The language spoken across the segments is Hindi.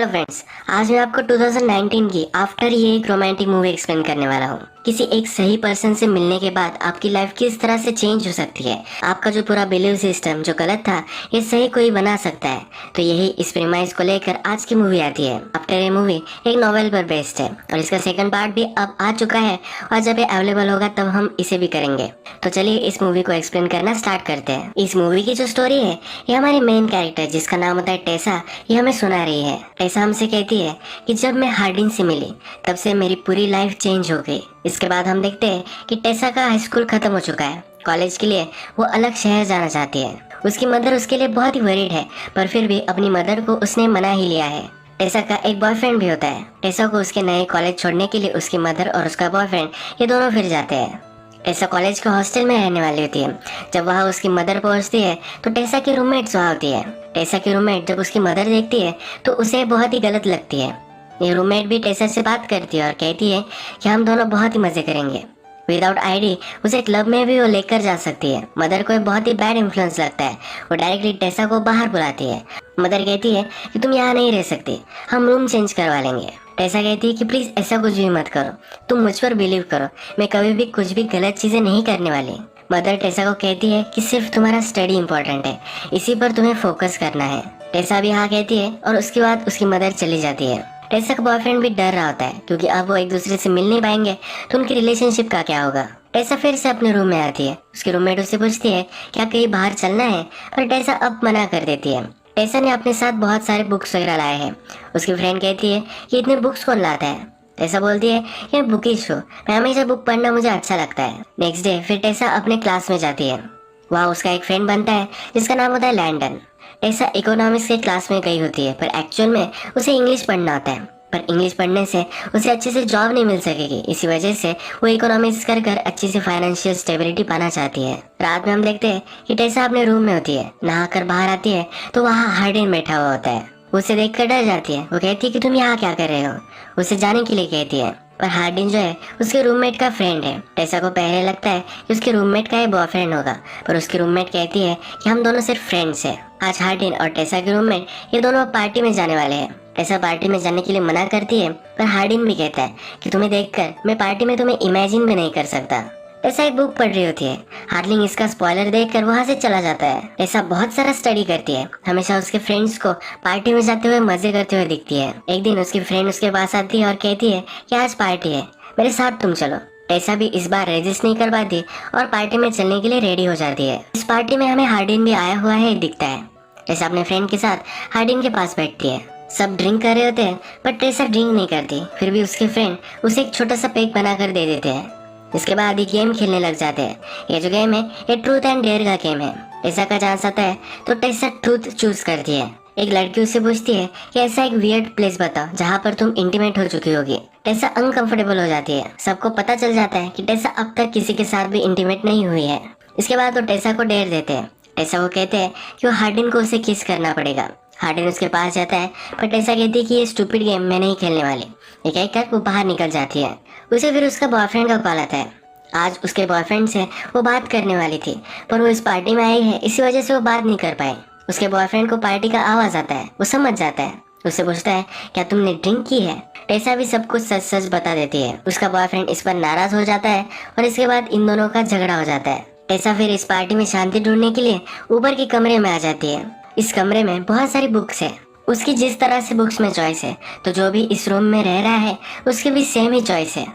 हेलो फ्रेंड्स, आज मैं आपको 2019 की आफ्टर ये एक रोमांटिक मूवी एक्सप्लेन करने वाला हूँ। किसी एक सही पर्सन से मिलने के बाद आपकी लाइफ किस तरह से चेंज हो सकती है। आपका जो पूरा बिलीव सिस्टम जो गलत था, ये सही कोई बना सकता है। तो यही इस प्रीमाइस को लेकर आज की मूवी आती है। आफ्टर ये मूवी एक नॉवेल पर बेस्ड है और इसका सेकंड पार्ट भी अब आ चुका है और जब ये अवेलेबल होगा तब हम इसे भी करेंगे। तो चलिए इस मूवी को एक्सप्लेन करना स्टार्ट करते हैं। इस मूवी की जो स्टोरी है, ये हमारी मेन कैरेक्टर जिसका नाम होता है टेसा, ये हमें सुना रही है। टेसा हमसे कहती है कि जब मैं हार्डिन से मिली तब से मेरी पूरी लाइफ चेंज हो गई। इसके बाद हम देखते हैं कि टेसा का हाई स्कूल खत्म हो चुका है। कॉलेज के लिए वो अलग शहर जाना चाहती है। उसकी मदर उसके लिए बहुत ही वरीड है, पर फिर भी अपनी मदर को उसने मना ही लिया है। टेसा का एक बॉयफ्रेंड भी होता है। टेसा को उसके नए कॉलेज छोड़ने के लिए उसकी मदर और उसका बॉयफ्रेंड ये दोनों फिर जाते हैं। टेसा कॉलेज के हॉस्टल में रहने वाली होती है। जब वहाँ उसकी मदर पहुँचती है तो टेसा की रूममेट वहाँ होती है। टेसा की रूममेट जब उसकी मदर देखती है तो उसे बहुत ही गलत लगती है। ये रूममेट भी टेसा से बात करती है और कहती है कि हम दोनों बहुत ही मजे करेंगे। विदाउट आईडी उसे क्लब में भी वो लेकर जा सकती है। मदर को बहुत ही बैड इन्फ्लुएंस लगता है। वो डायरेक्टली टेसा को बाहर बुलाती है। मदर कहती है कि तुम यहाँ नहीं रह सकती, हम रूम चेंज करवा लेंगे। टेसा कहती है कि प्लीज ऐसा कुछ भी मत करो, तुम मुझ पर बिलीव करो, मैं कभी भी कुछ भी गलत चीजें नहीं करने वाली। मदर टेसा को कहती है कि सिर्फ तुम्हारा स्टडी इंपॉर्टेंट है, इसी पर तुम्हें फोकस करना है। टेसा भी हाँ कहती है और उसके बाद उसकी मदर चली जाती है। टेसा का बॉयफ्रेंड भी डर रहा होता है क्योंकि अब वो एक दूसरे से मिल नहीं पाएंगे तो उनकी रिलेशनशिप का क्या होगा। टेसा फिर से अपने रूम में आती है। उसकी रूममेट उससे पूछती है क्या कहीं बाहर चलना है, पर टेसा अब मना कर देती है। टेसा ने अपने साथ बहुत सारे बुक्स वगैरह लाए हैं। उसकी फ्रेंड कहती है कि इतने बुक्स कौन लाता है। टेसा बोलती है ये बुकिश हो, मैं हमेशा बुक पढ़ना मुझे अच्छा लगता है। नेक्स्ट डे फिर टेसा अपने क्लास में जाती है। वहाँ उसका एक फ्रेंड बनता है जिसका नाम होता है लैंडन। टेसा इकोनॉमिक्स के क्लास में गई होती है, पर एक्चुअल में उसे इंग्लिश पढ़ना होता है। पर इंग्लिश पढ़ने से उसे अच्छे से जॉब नहीं मिल सकेगी, इसी वजह से वो इकोनॉमिक्स कर कर अच्छी से फाइनेंशियल स्टेबिलिटी पाना चाहती है। रात में हम देखते हैं कि टेसा अपने रूम में होती है। नहाकर बाहर आती है तो वहाँ हार्डिन बैठा हुआ होता है। उसे देखकर डर जाती है। वो कहती है कि तुम यहाँ क्या कर रहे हो, उसे जाने के लिए कहती है। पर हार्डिन जो है उसके रूममेट का फ्रेंड है। टेसा को पहले लगता है कि उसके रूममेट का ये बॉयफ्रेंड होगा, पर उसकी रूममेट कहती है कि हम दोनों सिर्फ फ्रेंड्स हैं। आज हार्डिन और टेसा के रूममेट ये दोनों पार्टी में जाने वाले हैं। टेसा पार्टी में जाने के लिए मना करती है, पर हार्डिन भी कहता है कि तुम्हें देखकर मैं पार्टी में तुम्हें इमेजिन भी नहीं कर सकता। टेसा एक बुक पढ़ रही होती है। हार्डिन इसका स्पॉइलर देखकर वहाँ से चला जाता है। टेसा बहुत सारा स्टडी करती है, हमेशा उसके फ्रेंड्स को पार्टी में जाते हुए मजे करते हुए दिखती है। एक दिन उसकी फ्रेंड उसके पास आती है और कहती है कि आज पार्टी है, मेरे साथ तुम चलो। टेसा भी इस बार रेजिस्ट नहीं कर पाती और पार्टी में चलने के लिए रेडी हो जाती है। इस पार्टी में हमें हार्डिन भी आया हुआ है दिखता है। टेसा अपने फ्रेंड के साथ हार्डिन के पास बैठती है। सब ड्रिंक कर रहे होते हैं, पर टेसा ड्रिंक नहीं करती। फिर भी उसके फ्रेंड उसे एक छोटा सा पेक बनाकर दे देते हैं। इसके बाद ये गेम खेलने लग जाते हैं। ये जो गेम है ये ट्रूथ एंड डेयर का गेम है। टेसा का चांस आता है तो टेसा ट्रूथ चूज करती है। एक लड़की उससे पूछती है कि ऐसा एक वियर्ड प्लेस बताओ जहाँ पर तुम इंटीमेट हो चुकी होगी। टेसा अनकंफर्टेबल हो जाती है। सबको पता चल जाता है कि टेसा अब तक किसी के साथ भी इंटीमेट नहीं हुई है। इसके बाद वो टेसा को डेयर देते हैं। टेसा को कहते हैं कि वो हार्डिन को उसे किस करना पड़ेगा। हार्डिन उसके पास जाता है, पर टेसा कहती है कि ये स्टूपिड गेम मैं नहीं खेलने वाली। ये कहकर वो बाहर निकल जाती है। उसे फिर उसका बॉयफ्रेंड का कॉल आता है। आज उसके बॉयफ्रेंड से वो बात करने वाली थी, पर वो इस पार्टी में आई है, इसी वजह से वो बात नहीं कर पाई। उसके बॉयफ्रेंड को पार्टी का आवाज आता है। वो समझ जाता है। उससे पूछता है क्या तुमने ड्रिंक की है। टेसा भी सब कुछ सच सच बता देती है। उसका बॉयफ्रेंड इस पर नाराज हो जाता है और इसके बाद इन दोनों का झगड़ा हो जाता है। टेसा फिर इस पार्टी में शांति ढूंढने के लिए ऊपर के कमरे में आ जाती है। इस कमरे में बहुत सारी बुक्स है। उसकी जिस तरह से बुक्स में चॉइस है, तो जो भी इस रूम में रह रहा है उसकी भी सेम ही चॉइस है।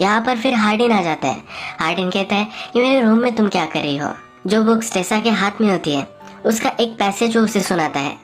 यहाँ पर फिर हार्डिन आ जाता है। हार्डिन कहता है कि मेरे रूम में तुम क्या कर रही हो। जो बुक्स टेसा के हाथ में होती है उसका एक पैसेज वो उसे सुनाता है।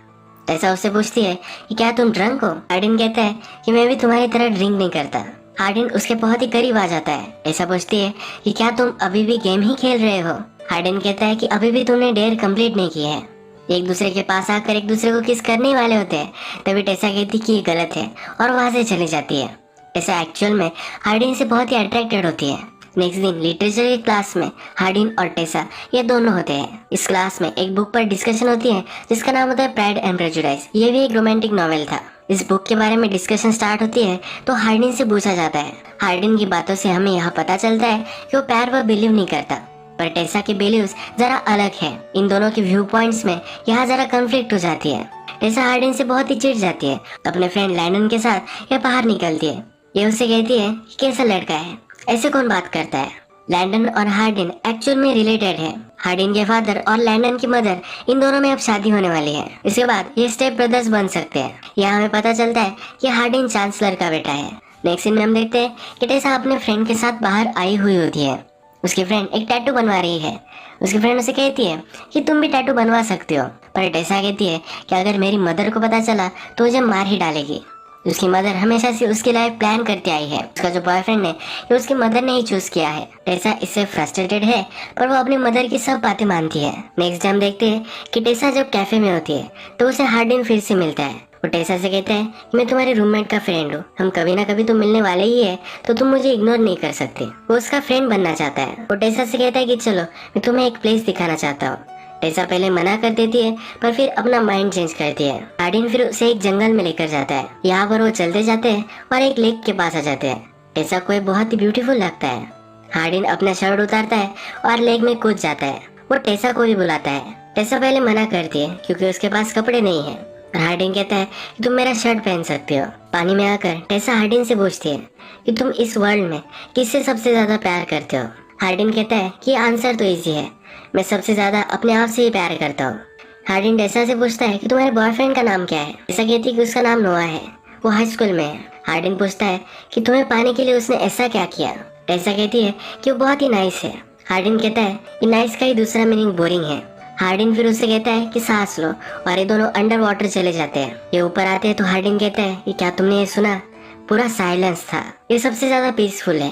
टेसा उससे पूछती है कि क्या तुम ड्रंक हो। हार्डिन कहता है कि मैं भी तुम्हारी तरह ड्रिंक नहीं करता। हार्डिन उसके बहुत ही करीब आ जाता है। टेसा पूछती है कि क्या तुम अभी भी गेम ही खेल रहे हो। हार्डिन कहता है कि अभी भी तुमने डेयर कंप्लीट नहीं की है। एक दूसरे के पास आकर एक दूसरे को किस करने वाले होते हैं, तभी टेसा कहती कि ये गलत है और वहां से चली जाती है। टेसा एक्चुअल में हार्डिन से बहुत ही अट्रैक्टेड होती है। नेक्स्ट दिन लिटरेचर की क्लास में हार्डिन और टेसा ये दोनों होते हैं। इस क्लास में एक बुक पर डिस्कशन होती है जिसका नाम होता है प्राइड एंड प्रेजुडिस। ये भी एक रोमांटिक नॉवेल था। इस बुक के बारे में डिस्कशन स्टार्ट होती है तो हार्डिन से पूछा जाता है। हार्डिन की बातों से हमें यहाँ पता चलता है कि वो प्यार पर बिलीव नहीं करता। पर टेसा की बिलीव्स जरा अलग है। इन दोनों के व्यू पॉइंट्स में यहाँ जरा कन्फ्लिक्ट हो जाती है। टेसा हार्डिन से बहुत ही चिढ़ जाती है, तो अपने फ्रेंड लैंडन के साथ ये बाहर निकलती है। ये उससे कहती है कि कैसा लड़का है, ऐसे कौन बात करता है। लैंडन और हार्डिन एक्चुअल में रिलेटेड है। हार्डिन के फादर और लैंडन की मदर, इन दोनों में अब शादी होने वाली है। इसके बाद ये स्टेप ब्रदर्स बन सकते हैं। यहाँ हमें पता चलता है कि हार्डिन चांसलर का बेटा है। नेक्स्ट सीन में हम देखते हैं कि टेसा अपने फ्रेंड के साथ बाहर आई हुई होती है। उसकी फ्रेंड एक टैटू बनवा रही है। उसकी फ्रेंड उसे कहती है कि तुम भी टैटू बनवा सकते हो, पर टेसा कहती है कि अगर मेरी मदर को पता चला तो मुझे मार ही डालेगी। उसकी मदर हमेशा से उसकी लाइफ प्लान करती आई है। उसका जो बॉयफ्रेंड है ये उसकी मदर ने ही चूज किया है। टेसा इससे फ्रस्ट्रेटेड है, पर वो अपनी मदर की सब बातें मानती है। नेक्स्ट डे हम देखते हैं कि टेसा जब कैफे में होती है तो उसे हार्डिन फिर से मिलता है। वो टेसा से कहता है कि मैं तुम्हारे रूममेट का फ्रेंड हूँ, हम कभी ना कभी तो मिलने वाले ही है, तो तुम मुझे इग्नोर नहीं कर सकते। वो उसका फ्रेंड बनना चाहता है। वो टेसा से कहता है कि चलो मैं तुम्हें एक प्लेस दिखाना चाहता हूँ। टेसा पहले मना कर देती है, पर फिर अपना माइंड चेंज करती है। हार्डिन फिर उसे एक जंगल में लेकर जाता है। यहाँ पर वो चलते जाते हैं और एक लेक के पास आ जाते हैं। टेसा को बहुत ही ब्यूटीफुल लगता है। हार्डिन अपना शर्ट उतारता है और लेक में कूद जाता है। वो टेसा को भी बुलाता है। टेसा पहले मना करती है क्योंकि उसके पास कपड़े नहीं है। हार्डिन कहता है कि तुम मेरा शर्ट पहन सकते हो। पानी में आकर टेसा हार्डिन से पूछती है कि तुम इस वर्ल्ड में किससे सबसे ज्यादा प्यार करते हो। हार्डिन कहता है कि आंसर तो इजी है, मैं सबसे ज्यादा अपने आप से ही प्यार करता हूँ। हार्डिन टेसा से पूछता है कि तुम्हारे बॉयफ्रेंड का नाम क्या है। टेसा कहती है कि उसका नाम नोआ है, वो हाई स्कूल में है। हार्डिन पूछता है कि तुम्हें पाने के लिए उसने ऐसा क्या किया। टेसा कहती है कि वो बहुत ही नाइस है। हार्डिन कहता है कि नाइस का ही दूसरा मीनिंग बोरिंग है। हार्डिन फिर उससे कहता है कि सांस लो, और ये दोनों अंडर वाटर चले जाते हैं। ये ऊपर आते हैं तो हार्डिन कहता है कि क्या तुमने ये सुना, पूरा साइलेंस था, ये सबसे ज्यादा पीसफुल है।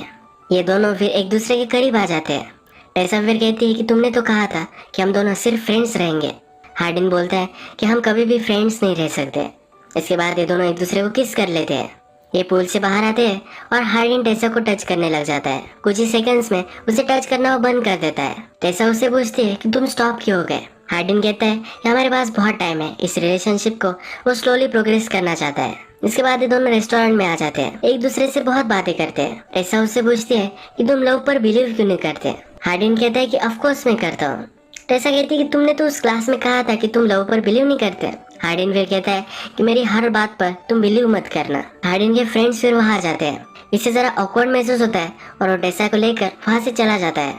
ये दोनों फिर एक दूसरे के करीब आ जाते हैं। टेसा फिर कहती है कि तुमने तो कहा था कि हम दोनों सिर्फ फ्रेंड्स रहेंगे। हार्डिन बोलता है कि हम कभी भी फ्रेंड्स नहीं रह सकते। इसके बाद ये दोनों एक दूसरे को किस कर लेते हैं। ये पूल से बाहर आते हैं और हार्डिन टेसा को टच करने लग जाता है। कुछ ही सेकंड्स में उसे टच करना वो बंद कर देता है। टेसा उससे पूछती है कि तुम स्टॉप क्यों हो गए। हार्डिन कहता है कि हमारे पास बहुत टाइम है। इस रिलेशनशिप को वो स्लोली प्रोग्रेस करना चाहता है। इसके बाद ये दोनों रेस्टोरेंट में आ जाते हैं। एक दूसरे से बहुत बातें करते हैं। टेसा उससे पूछती है कि तुम लव पर बिलीव क्यों नहीं करते। हार्डिन कहता है कि ऑफ कोर्स मैं करता हूँ। टेसा कहती है कि तुमने तो उस क्लास में कहा था कि तुम लव पर बिलीव नहीं करते। हार्डिन फिर कहता है कि मेरी हर बात पर तुम बिलीव मत करना। हार्डिन के फ्रेंड्स फिर वहाँ आ जाते हैं। इससे जरा ऑकवर्ड महसूस होता है और वो टेसा को लेकर वहाँ से चला जाता है।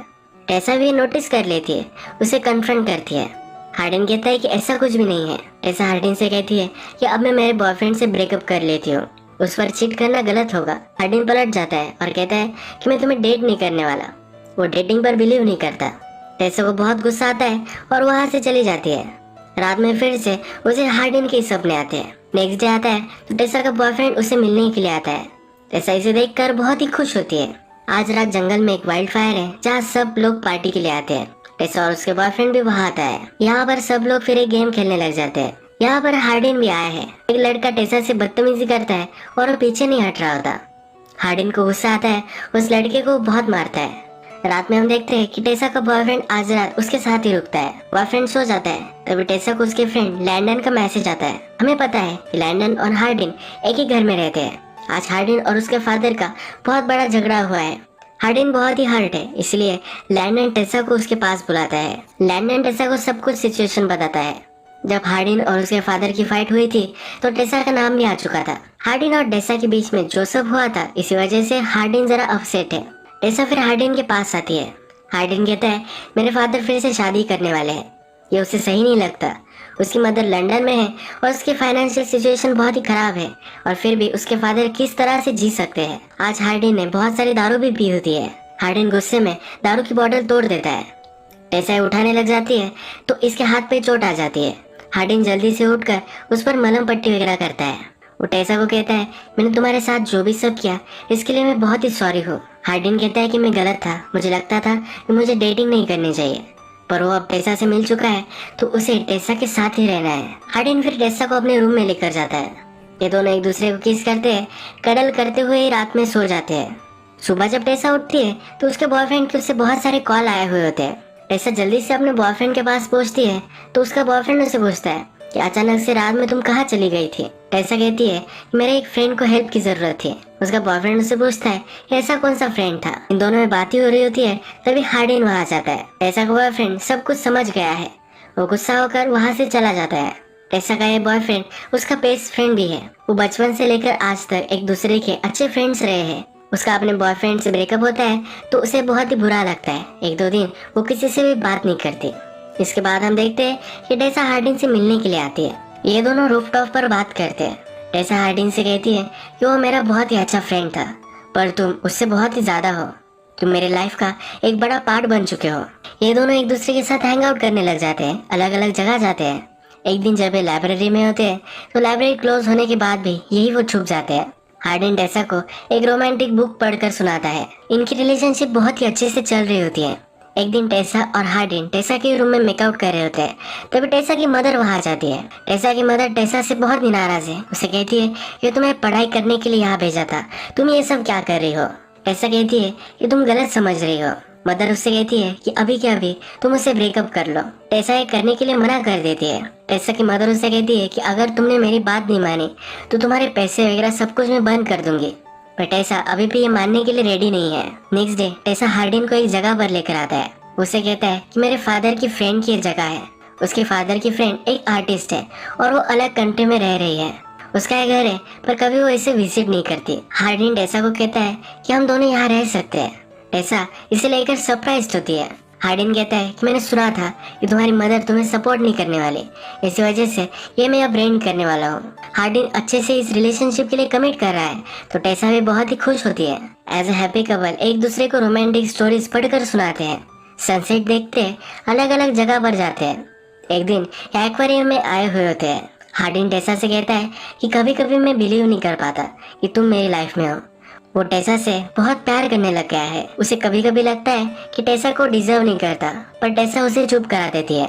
टेसा भी नोटिस कर लेती है, उसे कन्फ्रंट करती है। हार्डिन कहता है कि ऐसा कुछ भी नहीं है। टेसा हार्डिन से कहती है कि अब मैं मेरे बॉयफ्रेंड से ब्रेकअप कर लेती हूँ, उस पर चीट करना गलत होगा। हार्डिन पलट जाता है और कहता है कि मैं तुम्हें डेट नहीं करने वाला। वो डेटिंग पर बिलीव नहीं करता। टेसा को बहुत गुस्सा आता है और वहाँ से चली जाती है। रात में फिर से उसे हार्डिन के सपने आते हैं। नेक्स्ट डे आता है तो टेसा का बॉयफ्रेंड उसे मिलने के लिए आता है। टेसा इसे देखकर बहुत ही खुश होती है। आज रात जंगल में एक वाइल्ड फायर है जहाँ सब लोग पार्टी के लिए आते हैं। टेसा और उसके बॉयफ्रेंड भी वहाँ आता है। यहाँ पर सब लोग फिर एक गेम खेलने लग जाते हैं। यहाँ पर हार्डिन भी आया है। एक लड़का टेसा से बदतमीजी करता है और वो पीछे नहीं हट रहा होता। हार्डिन को गुस्सा आता है, उस लड़के को बहुत मारता है। रात में हम देखते हैं कि टेसा का बॉयफ्रेंड आज रात उसके साथ ही रुकता है। बॉयफ्रेंड सो जाता है, तभी टेसा को उसके फ्रेंड लैंडन का मैसेज आता है। हमें पता है कि लैंडन और हार्डिन एक ही घर में रहते हैं। आज हार्डिन और उसके फादर का बहुत बड़ा झगड़ा हुआ है। हार्डिन बहुत ही हर्ट है, इसलिए लैंडन टेसा को उसके पास बुलाता है। लैंडन टेसा को सब कुछ सिचुएशन बताता है। जब हार्डिन और उसके फादर की फाइट हुई थी तो टेसा का नाम भी आ चुका था। हार्डिन और टेसा के बीच में जो सब हुआ था, इसी वजह से हार्डिन जरा अपसेट है। टेसा फिर हार्डिन के पास आती है। हार्डिन कहता है मेरे फादर फिर से शादी करने वाले हैं, ये उसे सही नहीं लगता। उसकी मदर लंदन में है और उसकी फाइनेंशियल सिचुएशन बहुत ही खराब है, और फिर भी उसके फादर किस तरह से जी सकते हैं। आज हार्डिन ने बहुत सारी दारू भी पी होती है। हार्डिन गुस्से में दारू की बोतल तोड़ देता है। टेसा उठाने लग जाती है तो इसके हाथ पे चोट आ जाती है। हार्डिन जल्दी से उठकर उस पर मलहम पट्टी वगैरह करता है। वो टेसा को कहता है मैंने तुम्हारे साथ जो भी सब किया इसके लिए मैं बहुत ही सॉरी हूँ। हार्डिन कहता है कि मैं गलत था, मुझे लगता था कि मुझे डेटिंग नहीं करनी चाहिए, पर वो अब टेसा से मिल चुका है तो उसे टेसा के साथ ही रहना है। हार्डिन फिर टेसा को अपने रूम में लेकर जाता है। ये दोनों एक दूसरे को किस करते हैं, कडल करते हुए रात में सो जाते हैं। सुबह जब टेसा उठती है तो उसके बॉयफ्रेंड के उससे बहुत सारे कॉल आए हुए होते हैं। टेसा जल्दी से अपने बॉयफ्रेंड के पास पहुंचती है तो उसका बॉयफ्रेंड उसे पूछता है कि अचानक से रात में तुम कहाँ चली गई थी। टेसा कहती है कि मेरे एक फ्रेंड को हेल्प की जरूरत थी, उसका बॉयफ्रेंड उससे पूछता है ऐसा कौन सा फ्रेंड था। इन दोनों में बात ही हो रही होती है, तभी हार्डिन वहाँ आ जाता है। टेसा का बॉयफ्रेंड सब कुछ समझ गया है, वो गुस्सा होकर वहाँ से चला जाता है। टेसा का ये बॉयफ्रेंड उसका बेस्ट फ्रेंड भी है। वो बचपन से लेकर आज तक एक दूसरे के अच्छे फ्रेंड्स रहे हैं। उसका अपने बॉयफ्रेंड से ब्रेकअप होता है तो उसे बहुत ही बुरा लगता है। एक दो दिन वो किसी से भी बात नहीं करती। इसके बाद हम देखते हैं कि टेसा हार्डिन से मिलने के लिए आती है। ये दोनों रूफटॉप पर बात करते हैं। टेसा हार्डिन से कहती है कि वो मेरा बहुत ही अच्छा फ्रेंड था, पर तुम उससे बहुत ही ज्यादा हो। तुम मेरे लाइफ का एक बड़ा पार्ट बन चुके हो। ये दोनों एक दूसरे के साथ हैंग आउट करने लग जाते हैं, अलग अलग जगह जाते हैं। एक दिन जब ये लाइब्रेरी में होते हैं तो लाइब्रेरी क्लोज होने के बाद भी यही वो छुप जाते हैं। हार्डिन टेसा को एक रोमांटिक बुक पढ़कर सुनाता है। इनकी रिलेशनशिप बहुत ही अच्छे से चल रही होती है। एक दिन टेसा और हार्डिन टेसा के रूम में मेकआउट कर रहे होते हैं, तभी टेसा की मदर वहां आ जाती है। टेसा की मदर टेसा से बहुत ही नाराज है। उसे कहती है कि तुम्हें पढ़ाई करने के लिए यहाँ भेजा था, तुम ये सब क्या कर रही हो। टेसा कहती है कि तुम गलत समझ रही हो। मदर उससे कहती है कि अभी के अभी तुम उससे ब्रेकअप कर लो। टेसा ये करने के लिए मना कर देती है। टेसा की मदर उससे कहती है कि अगर तुमने मेरी बात नहीं मानी तो तुम्हारे पैसे वगैरह सब कुछ मैं बंद कर दूंगी। पर टेसा अभी भी ये मानने के लिए रेडी नहीं है। नेक्स्ट डे टेसा हार्डिन को एक जगह पर लेकर आता है। उसे कहता है कि मेरे फादर की फ्रेंड की एक जगह है। उसके फादर की फ्रेंड एक आर्टिस्ट है और वो अलग कंट्री में रह रही है। उसका एक घर है पर कभी वो इसे विजिट नहीं करती। हार्डिन टेसा को कहता है कि हम दोनों यहाँ रह सकते हैं। टेसा इसे लेकर सरप्राइज होती है। हार्डिन कहता है कि मैंने सुना था कि तुम्हारी मदर तुम्हें सपोर्ट नहीं करने वाली, इसी वजह से ये मैं अब रेंट करने वाला हूँ। हार्डिन अच्छे से इस रिलेशनशिप के लिए कमिट कर रहा है तो टेसा भी बहुत ही खुश होती है। एज ए हैप्पी कपल एक दूसरे को रोमांटिक स्टोरीज पढ़कर सुनाते हैं। सनसेट देखते अलग अलग जगह पर जाते हैं। एक दिन एक्वेरियम में आए हुए होते हैं। हार्डिन टेसा से कहता है कि कभी कभी मैं बिलीव नहीं कर पाता कि तुम मेरी लाइफ में हो। वो टेसा से बहुत प्यार करने लग गया है। उसे कभी कभी लगता है कि टेसा को डिजर्व नहीं करता, पर टेसा उसे चुप करा देती है।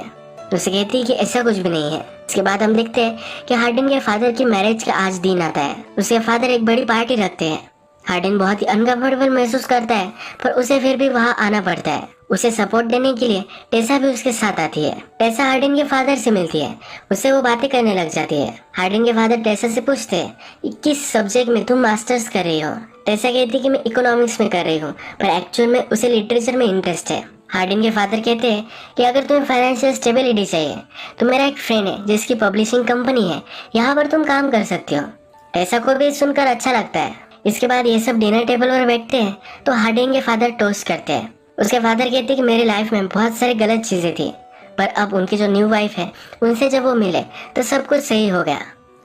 उसे कहती है कि ऐसा कुछ भी नहीं है। इसके बाद हम देखते हैं कि हार्डिन के फादर की मैरिज का आज दिन आता है। उसके फादर एक बड़ी पार्टी रखते हैं। हार्डिन बहुत ही अनकंफर्टेबल महसूस करता है, पर उसे फिर भी वहाँ आना पड़ता है। उसे सपोर्ट देने के लिए टेसा भी उसके साथ आती है। टेसा हार्डिन के फादर से मिलती है, उससे वो बातें करने लग जाती है। हार्डिन के फादर टेसा से पूछते हैं कि किस सब्जेक्ट में तुम मास्टर्स कर रही हो। टेसा कहती है कि मैं इकोनॉमिक्स में कर रही हूँ, पर एक्चुअल में उसे लिटरेचर में इंटरेस्ट है। हार्डिन के फादर कहते हैं कि अगर तुम्हें फाइनेंशियल स्टेबिलिटी चाहिए तो मेरा एक फ्रेंड है जिसकी पब्लिशिंग कंपनी है, यहाँ पर तुम काम कर सकती हो। टेसा को भी सुनकर अच्छा लगता है। इसके बाद ये सब डिनर टेबल पर बैठते हैं तो हार्डिन के फादर टोस्ट करते हैं। उसके फादर कहते हैं कि मेरी लाइफ में बहुत सारी गलत चीजें थी, पर अब उनकी जो न्यू वाइफ है उनसे जब वो मिले तो सब कुछ सही हो गया।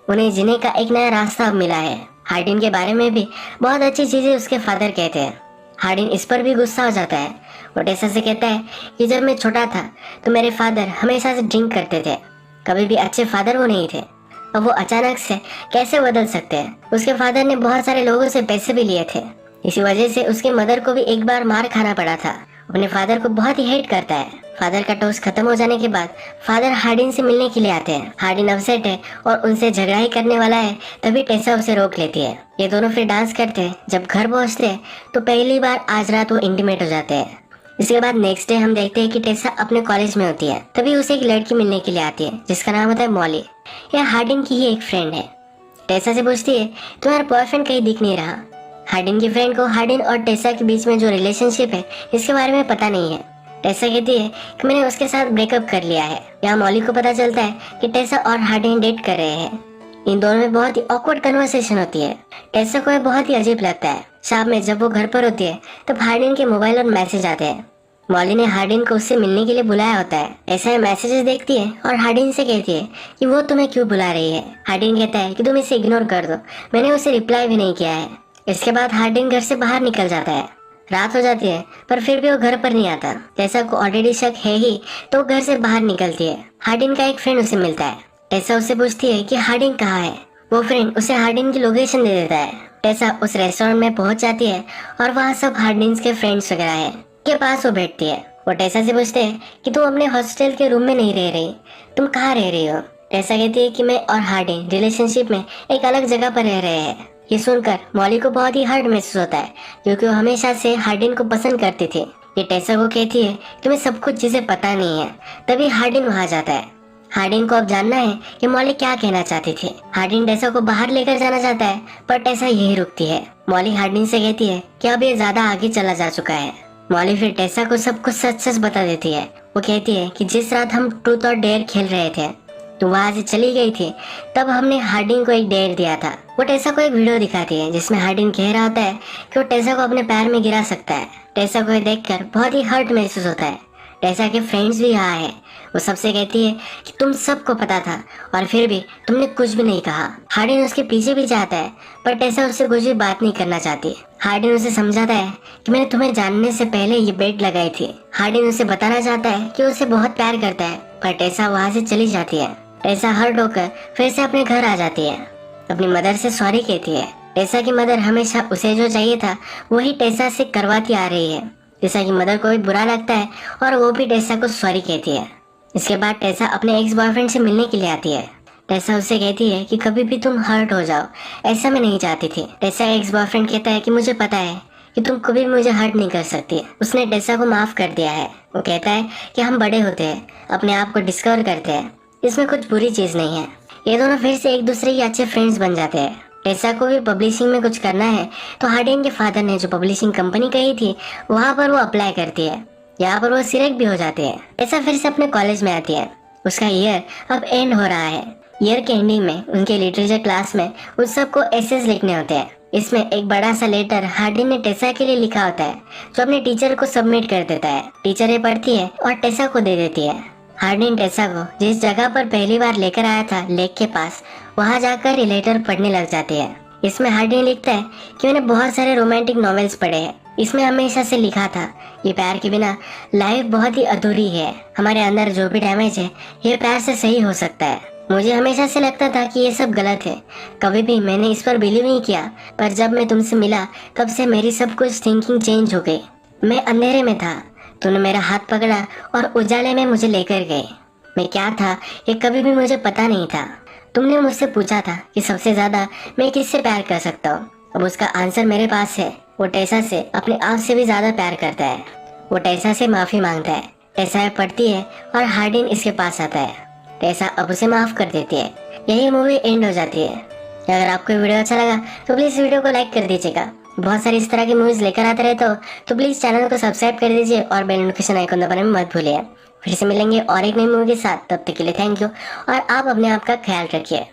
उन्हें जीने का एक नया रास्ता अब मिला है। हार्डिन के बारे में भी बहुत अच्छी चीजें उसके फादर कहते हैं। हार्डिन इस पर भी गुस्सा हो जाता है। वो टेसा से कहता है कि जब मैं छोटा था तो मेरे फादर हमेशा से ड्रिंक करते थे, कभी भी अच्छे फादर वो नहीं थे। अब वो अचानक से कैसे बदल सकते हैं। उसके फादर ने बहुत सारे लोगों से पैसे भी लिए थे, इसी वजह से उसके मदर को भी एक बार मार खाना पड़ा था। अपने फादर को बहुत ही हेट करता है। फादर का टोस्ट खत्म हो जाने के बाद फादर हार्डिन से मिलने के लिए आते हैं। हार्डिन अपसेट है और उनसे झगड़ा ही करने वाला है, तभी टेसा उसे रोक लेती है। ये दोनों फिर डांस करते हैं। जब घर पहुंचते हैं तो पहली बार आज रात वो इंटीमेट हो जाते हैं। इसके बाद नेक्स्ट डे हम देखते हैं कि टेसा अपने कॉलेज में होती है, तभी उसे एक लड़की मिलने के लिए आती है जिसका नाम होता है मॉली। यह हार्डिन की ही एक फ्रेंड है। टेसा से पूछती है तुम्हारा बॉयफ्रेंड कहीं दिख नहीं रहा। हार्डिन की फ्रेंड को हार्डिन और टेसा के बीच में जो रिलेशनशिप है इसके बारे में पता नहीं है। टेसा कहती है कि मैंने उसके साथ ब्रेकअप कर लिया है। यहाँ मॉली को पता चलता है कि टेसा और हार्डिन डेट कर रहे हैं। इन दोनों में बहुत ही ऑकवर्ड कन्वर्सेशन होती है। टेसा को यह बहुत ही अजीब लगता है। शाम में जब वो घर पर होती है तब हार्डिन के मोबाइल और मैसेज आते हैं। मॉली ने हार्डिन को उससे मिलने के लिए बुलाया होता है। ऐसा मैसेजेस देखती है और हार्डिन से कहती है कि वो तुम्हें क्यों बुला रही है। हार्डिन कहता है कि तुम इसे इग्नोर कर दो, मैंने उसे रिप्लाई भी नहीं किया है। इसके बाद हार्डिन घर से बाहर निकल जाता है। रात हो जाती है पर फिर भी वो घर पर नहीं आता। टेसा को ऑलरेडी शक है ही तो वो घर से बाहर निकलती है। हार्डिन का एक फ्रेंड उसे मिलता है। टेसा उससे पूछती है कि हार्डिन कहाँ है। वो फ्रेंड उसे हार्डिन की लोकेशन दे देता है। टेसा उस रेस्टोरेंट में पहुंच जाती है और वहाँ सब हार्डिन के फ्रेंड्स वगैरह है के पास वो बैठती है। वो टेसा से पूछते हैं कि तुम अपने हॉस्टल के रूम में नहीं रह रही, तुम कहाँ रह रही हो। टेसा कहती है कि मैं और हार्डिन रिलेशनशिप में एक अलग जगह पर रह रहे हैं। ये सुनकर मॉली को बहुत ही हर्ट महसूस होता है क्योंकि वो हमेशा से हार्डिन को पसंद करती थी। ये टेसा को कहती है कि मैं सब कुछ चीजें पता नहीं है। तभी हार्डिन वहाँ जाता है। हार्डिन को अब जानना है कि मॉली क्या कहना चाहती थी। हार्डिन टेसा को बाहर लेकर जाना चाहता है पर टेसा यही रुकती है। मॉली हार्डिन से कहती है कि अब ये ज्यादा आगे चला जा चुका है। मॉली फिर टेसा को सब कुछ सच सच बता देती है। वो कहती है कि जिस रात हम ट्रूथ और डेयर खेल रहे थे तो वहां से चली गई थी, तब हमने हार्डिन को एक डेयर दिया था। वो टेसा को एक वीडियो दिखाती है जिसमें हार्डिन कह रहा होता है कि वो टेसा को अपने पैर में गिरा सकता है। टेसा को देखकर बहुत ही हर्ट महसूस होता है। टेसा के फ्रेंड्स भी यहाँ है। वो सबसे कहती है कि तुम सबको पता था और फिर भी तुमने कुछ भी नहीं कहा। हार्डिन उसके पीछे भी जाता है पर टेसा उससे कुछ भी बात नहीं करना चाहती। हार्डिन उसे समझाता है कि मैंने तुम्हें जानने से पहले ये बेट लगाई थी। हार्डिन उसे बताना चाहता है कि उसे बहुत प्यार करता है पर टेसा वहाँ से चली जाती है। टेसा हर्ट होकर फिर से अपने घर आ जाती है। अपनी मदर से सॉरी कहती है। टेसा की मदर हमेशा उसे जो चाहिए था वही टेसा से करवाती आ रही है। टेसा की मदर को भी बुरा लगता है और वो भी टेसा को सॉरी कहती है। इसके बाद टेसा अपने एक्स बॉयफ्रेंड से मिलने के लिए आती है। टेसा उससे कहती है कि कभी भी तुम हर्ट हो जाओ, ऐसा मैं नहीं चाहती थी। टेसा एक्स बॉयफ्रेंड कहता है कि मुझे पता है कि तुम कभी भी मुझे हर्ट नहीं कर सकती। उसने टेसा को माफ कर दिया है। वो कहता है कि हम बड़े होते हैं, अपने आप को डिस्कवर करते हैं, इसमें कुछ बुरी चीज नहीं है। ये दोनों फिर से एक दूसरे के अच्छे फ्रेंड्स बन जाते हैं। टेसा को भी पब्लिशिंग में कुछ करना है तो हार्डिन के फादर ने जो पब्लिशिंग कंपनी कही थी वहाँ पर वो अप्लाई करती है। यहाँ पर वो सिलेक्ट भी हो जाते हैं। टेसा फिर से अपने कॉलेज में आती है। उसका ईयर अब एंड हो रहा है। ईयर के एंडिंग में उनके लिटरेचर क्लास में उन सबको एसेस लिखने होते हैं। इसमें एक बड़ा सा लेटर हार्डिन ने टेसा के लिए लिखा होता है जो अपने टीचर को सबमिट कर देता है। टीचर ये पढ़ती है और टेसा को दे देती है। हार्डिन टेसा को जिस जगह पर पहली बार लेकर आया था लेक के पास, वहाँ जाकर ये लेटर पढ़ने लग जाती है। इसमें हार्डिन लिखता है कि मैंने बहुत सारे रोमांटिक नॉवेल्स पढ़े हैं, इसमें हमेशा से लिखा था ये प्यार के बिना लाइफ बहुत ही अधूरी है। हमारे अंदर जो भी डैमेज है ये प्यार से सही हो सकता है। मुझे हमेशा से लगता था कि ये सब गलत है, कभी भी मैंने इस पर बिलीव नहीं किया, पर जब मैं तुमसे मिला तब से मेरी सब कुछ थिंकिंग चेंज हो गई। मैं अंधेरे में था, तूने मेरा हाथ पकड़ा और उजाले में मुझे लेकर गए। मैं क्या था ये कभी भी मुझे पता नहीं था। तुमने मुझसे पूछा था कि सबसे ज्यादा मैं किससे प्यार कर सकता हूँ, अब उसका आंसर मेरे पास है। वो टेसा से अपने आप से भी ज्यादा प्यार करता है। वो टेसा से माफी मांगता है। टेसा पढ़ती है और हार्डिन इसके पास आता है। टेसा अब उसे माफ कर देती है। यही मूवी एंड हो जाती है। अगर आपको वीडियो अच्छा लगा तो प्लीज वीडियो को लाइक कर दीजिएगा। बहुत सारी इस तरह की मूवीज लेकर आते रहते हो तो प्लीज चैनल को सब्सक्राइब कर दीजिए और बेल नोटिफिकेशन आइकन दबाने में मत भूलिए। फिर से मिलेंगे और एक नई मूवी के साथ, तब तक के लिए थैंक यू और आप अपने आप का ख्याल रखिए।